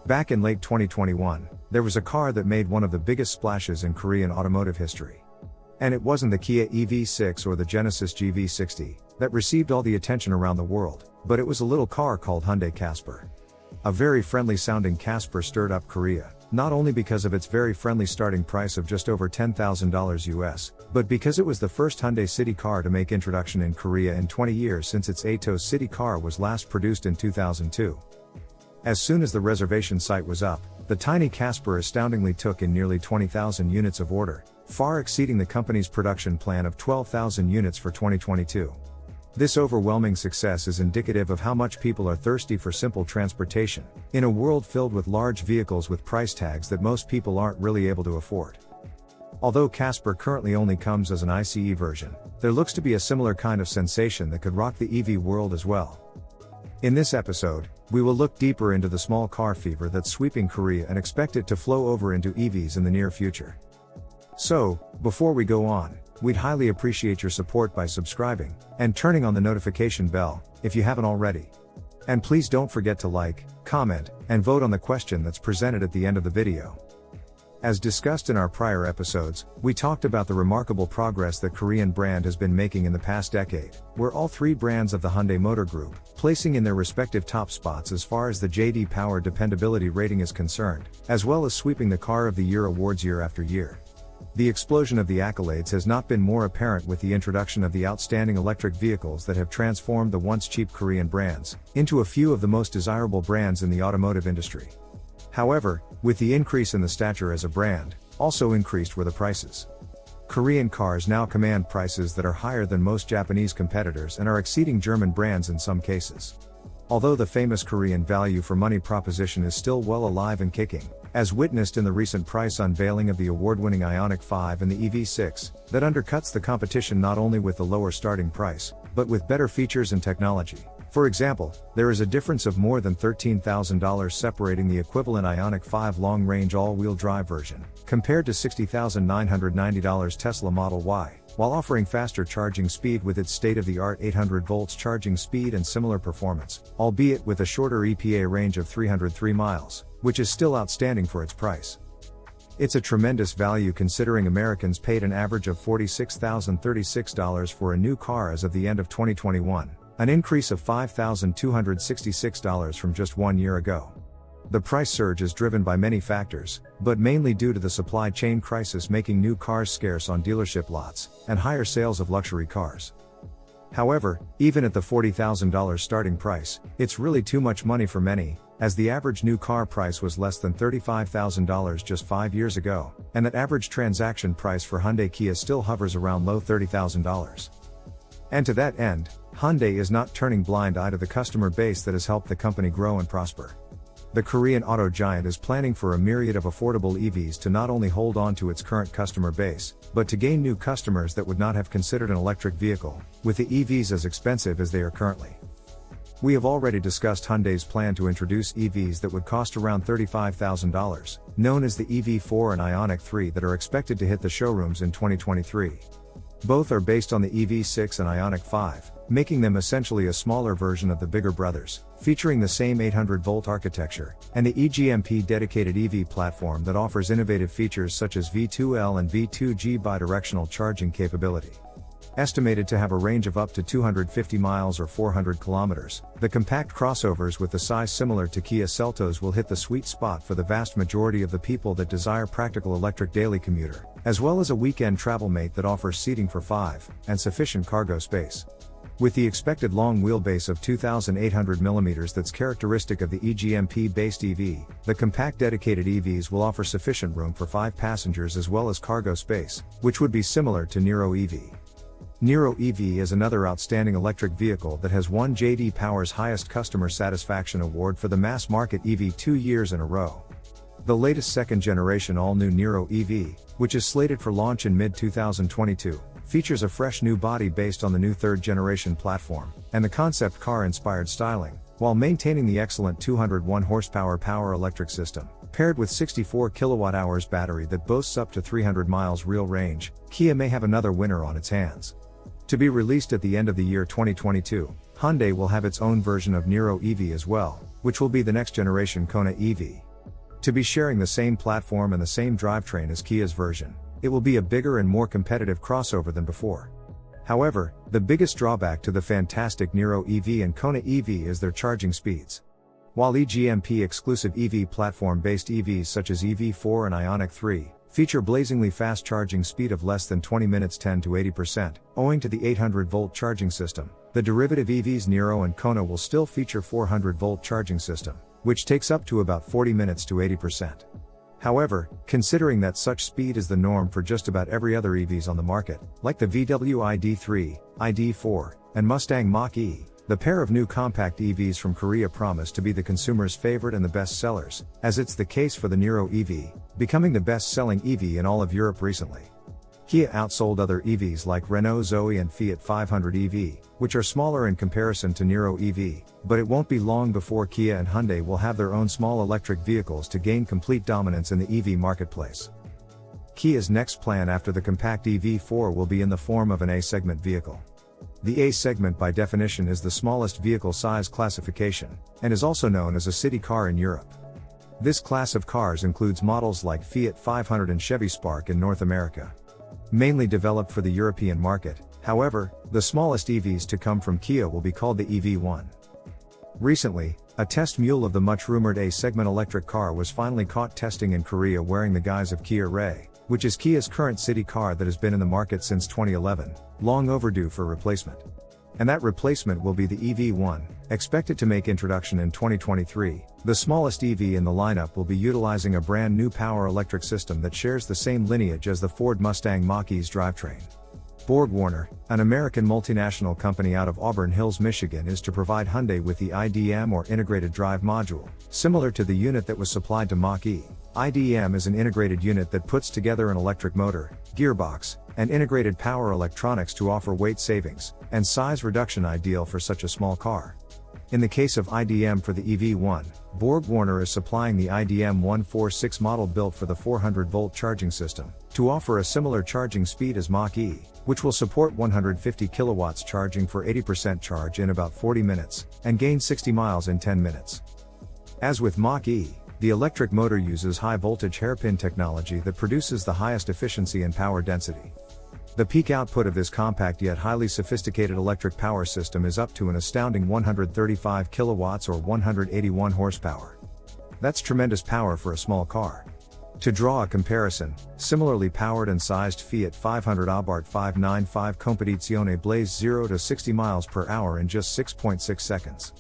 Back in late 2021, there was a car that made one of the biggest splashes in Korean automotive history. And it wasn't the Kia EV6 or the Genesis GV60 that received all the attention around the world, but it was a little car called Hyundai Casper. A very friendly sounding Casper stirred up Korea, not only because of its very friendly starting price of just over $10,000 US, but because it was the first Hyundai city car to make introduction in Korea in 20 years since its Atos city car was last produced in 2002. As soon as the reservation site was up, the tiny Casper astoundingly took in nearly 20,000 units of order, far exceeding the company's production plan of 12,000 units for 2022. This overwhelming success is indicative of how much people are thirsty for simple transportation, in a world filled with large vehicles with price tags that most people aren't really able to afford. Although Casper currently only comes as an ICE version, there looks to be a similar kind of sensation that could rock the EV world as well. In this episode, we will look deeper into the small car fever that's sweeping Korea and expect it to flow over into EVs in the near future. So, before we go on, we'd highly appreciate your support by subscribing and turning on the notification bell, if you haven't already. And please don't forget to like, comment, and vote on the question that's presented at the end of the video. As discussed in our prior episodes, we talked about the remarkable progress that Korean brand has been making in the past decade, where all three brands of the Hyundai Motor Group, placing in their respective top spots as far as the J.D. Power dependability rating is concerned, as well as sweeping the Car of the Year awards year after year. The explosion of the accolades has not been more apparent with the introduction of the outstanding electric vehicles that have transformed the once cheap Korean brands into a few of the most desirable brands in the automotive industry. However, with the increase in the stature as a brand, also increased were the prices. Korean cars now command prices that are higher than most Japanese competitors and are exceeding German brands in some cases. Although the famous Korean value for money proposition is still well alive and kicking, as witnessed in the recent price unveiling of the award-winning IONIQ 5 and the EV6, that undercuts the competition not only with the lower starting price, but with better features and technology. For example, there is a difference of more than $13,000 separating the equivalent IONIQ 5 long-range all-wheel drive version, compared to $60,990 Tesla Model Y, while offering faster charging speed with its state-of-the-art 800 volts charging speed and similar performance, albeit with a shorter EPA range of 303 miles, which is still outstanding for its price. It's a tremendous value considering Americans paid an average of $46,036 for a new car as of the end of 2021. An increase of $5,266 from just 1 year ago. The price surge is driven by many factors, but mainly due to the supply chain crisis making new cars scarce on dealership lots, and higher sales of luxury cars. However, even at the $40,000 starting price, it's really too much money for many, as the average new car price was less than $35,000 just 5 years ago, and that average transaction price for Hyundai Kia still hovers around low $30,000. And to that end, Hyundai is not turning blind eye to the customer base that has helped the company grow and prosper. The Korean auto giant is planning for a myriad of affordable EVs to not only hold on to its current customer base, but to gain new customers that would not have considered an electric vehicle, with the EVs as expensive as they are currently. We have already discussed Hyundai's plan to introduce EVs that would cost around $35,000, known as the EV4 and IONIQ 3 that are expected to hit the showrooms in 2023. Both are based on the EV6 and IONIQ 5, making them essentially a smaller version of the bigger brothers, featuring the same 800-volt architecture, and the EGMP dedicated EV platform that offers innovative features such as V2L and V2G bidirectional charging capability. Estimated to have a range of up to 250 miles or 400 kilometers, the compact crossovers with the size similar to Kia Seltos will hit the sweet spot for the vast majority of the people that desire practical electric daily commuter, as well as a weekend travel mate that offers seating for 5, and sufficient cargo space. With the expected long wheelbase of 2,800 mm that's characteristic of the EGMP-based EV, the compact dedicated EVs will offer sufficient room for 5 passengers as well as cargo space, which would be similar to Niro EV. Niro EV is another outstanding electric vehicle that has won J.D. Power's highest customer satisfaction award for the mass market EV 2 years in a row. The latest second-generation all-new Niro EV, which is slated for launch in mid-2022, features a fresh new body based on the new third-generation platform, and the concept car-inspired styling, while maintaining the excellent 201 horsepower power electric system. Paired with 64 kilowatt-hours battery that boasts up to 300 miles real range, Kia may have another winner on its hands. To be released at the end of the year 2022, Hyundai will have its own version of Niro EV as well, which will be the next generation Kona EV. To be sharing the same platform and the same drivetrain as Kia's version, it will be a bigger and more competitive crossover than before. However, the biggest drawback to the fantastic Niro EV and Kona EV is their charging speeds. While eGMP exclusive EV platform-based EVs such as EV4 and IONIQ 3 feature blazingly fast charging speed of less than 20 minutes 10 to 80%, owing to the 800-volt charging system, the derivative EVs Niro and Kona will still feature 400-volt charging system, which takes up to about 40 minutes to 80%. However, considering that such speed is the norm for just about every other EVs on the market, like the VW ID3, ID4, and Mustang Mach-E, the pair of new compact EVs from Korea promise to be the consumer's favorite and the best sellers, as it's the case for the Niro EV, becoming the best-selling EV in all of Europe recently. Kia outsold other EVs like Renault Zoe and Fiat 500 EV, which are smaller in comparison to Niro EV, but it won't be long before Kia and Hyundai will have their own small electric vehicles to gain complete dominance in the EV marketplace. Kia's next plan after the compact EV4 will be in the form of an A-segment vehicle. The A-segment by definition is the smallest vehicle size classification, and is also known as a city car in Europe. This class of cars includes models like Fiat 500 and Chevy Spark in North America. Mainly developed for the European market, however, the smallest EVs to come from Kia will be called the EV1. Recently, a test mule of the much-rumored A-segment electric car was finally caught testing in Korea wearing the guise of Kia Ray, which is Kia's current city car that has been in the market since 2011, long overdue for replacement. And that replacement will be the EV1, expected to make introduction in 2023. The smallest EV in the lineup will be utilizing a brand new power electric system that shares the same lineage as the Ford Mustang Mach-E's drivetrain. BorgWarner, an American multinational company out of Auburn Hills, Michigan, is to provide Hyundai with the IDM or integrated drive module, similar to the unit that was supplied to Mach-E. IDM is an integrated unit that puts together an electric motor, gearbox, and integrated power electronics to offer weight savings and size reduction, ideal for such a small car. In the case of IDM for the EV1, BorgWarner is supplying the IDM 146 model built for the 400-volt charging system, to offer a similar charging speed as Mach-E, which will support 150 kilowatts charging for 80% charge in about 40 minutes, and gain 60 miles in 10 minutes. As with Mach-E, the electric motor uses high-voltage hairpin technology that produces the highest efficiency and power density. The peak output of this compact yet highly sophisticated electric power system is up to an astounding 135 kilowatts or 181 horsepower. That's tremendous power for a small car. To draw a comparison, similarly powered and sized Fiat 500 Abarth 595 Competizione blazed 0 to 60 miles per hour in just 6.6 seconds.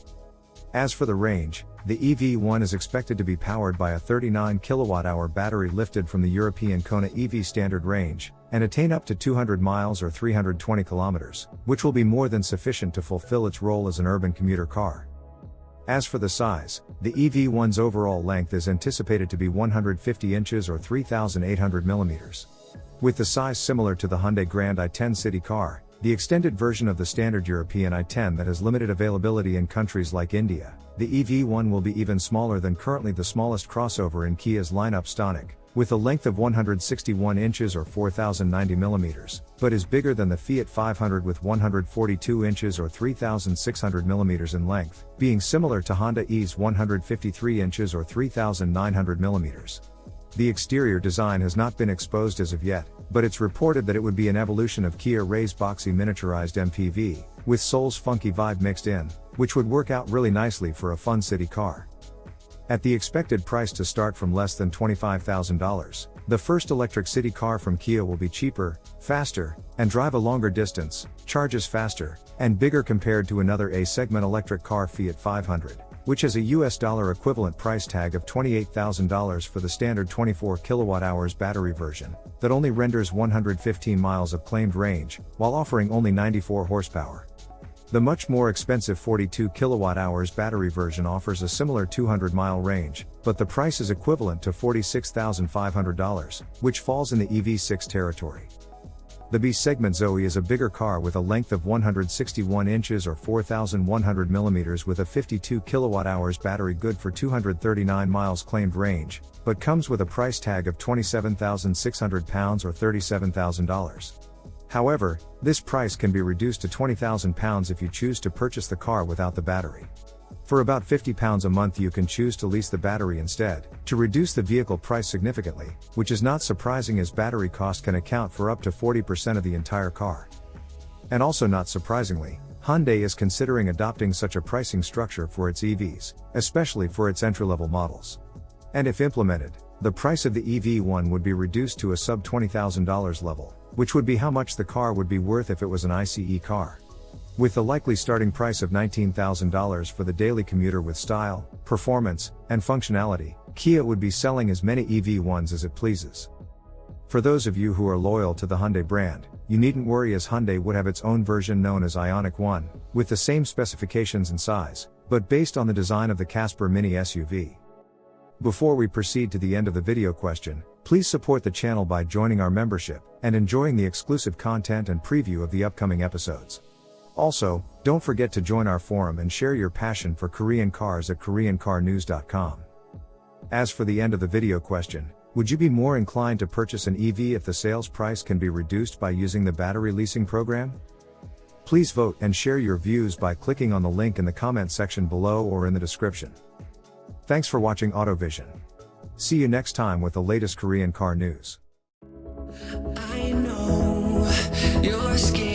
As for the range, the EV1 is expected to be powered by a 39 kWh battery lifted from the European Kona EV standard range, and attain up to 200 miles or 320 kilometers, which will be more than sufficient to fulfill its role as an urban commuter car. As for the size, the EV1's overall length is anticipated to be 150 inches or 3,800 millimeters. With the size similar to the Hyundai Grand i10 city car, the extended version of the standard European i10 that has limited availability in countries like India, the EV1 will be even smaller than currently the smallest crossover in Kia's lineup Stonic, with a length of 161 inches or 4,090 millimeters, but is bigger than the Fiat 500 with 142 inches or 3,600 millimeters in length, being similar to Honda E's 153 inches or 3,900 millimeters. The exterior design has not been exposed as of yet, but it's reported that it would be an evolution of Kia Ray's boxy miniaturized MPV, with Soul's funky vibe mixed in, which would work out really nicely for a fun city car. At the expected price to start from less than $25,000, the first electric city car from Kia will be cheaper, faster, and drive a longer distance, charges faster, and bigger compared to another A-segment electric car Fiat 500, which has a US dollar equivalent price tag of $28,000 for the standard 24 kWh battery version, that only renders 115 miles of claimed range, while offering only 94 horsepower. The much more expensive 42 kWh battery version offers a similar 200-mile range, but the price is equivalent to $46,500, which falls in the EV6 territory. The B-segment Zoe is a bigger car with a length of 161 inches or 4,100 millimeters with a 52 kWh battery, good for 239 miles claimed range, but comes with a price tag of £27,600 or $37,000. However, this price can be reduced to £20,000 if you choose to purchase the car without the battery. For about £50 a month you can choose to lease the battery instead, to reduce the vehicle price significantly, which is not surprising as battery cost can account for up to 40% of the entire car. And also not surprisingly, Hyundai is considering adopting such a pricing structure for its EVs, especially for its entry-level models. And if implemented, the price of the EV1 would be reduced to a sub $20,000 level, which would be how much the car would be worth if it was an ICE car. With the likely starting price of $19,000 for the daily commuter with style, performance, and functionality, Kia would be selling as many EV1s as it pleases. For those of you who are loyal to the Hyundai brand, you needn't worry as Hyundai would have its own version known as IONIQ 1, with the same specifications and size, but based on the design of the Casper mini SUV. Before we proceed to the end of the video question, please support the channel by joining our membership, and enjoying the exclusive content and preview of the upcoming episodes. Also, don't forget to join our forum and share your passion for Korean cars at KoreanCarNews.com. As for the end of the video question, would you be more inclined to purchase an EV if the sales price can be reduced by using the battery leasing program? Please vote and share your views by clicking on the link in the comment section below or in the description. Thanks for watching AutoVision. See you next time with the latest Korean car news. I know you're scared.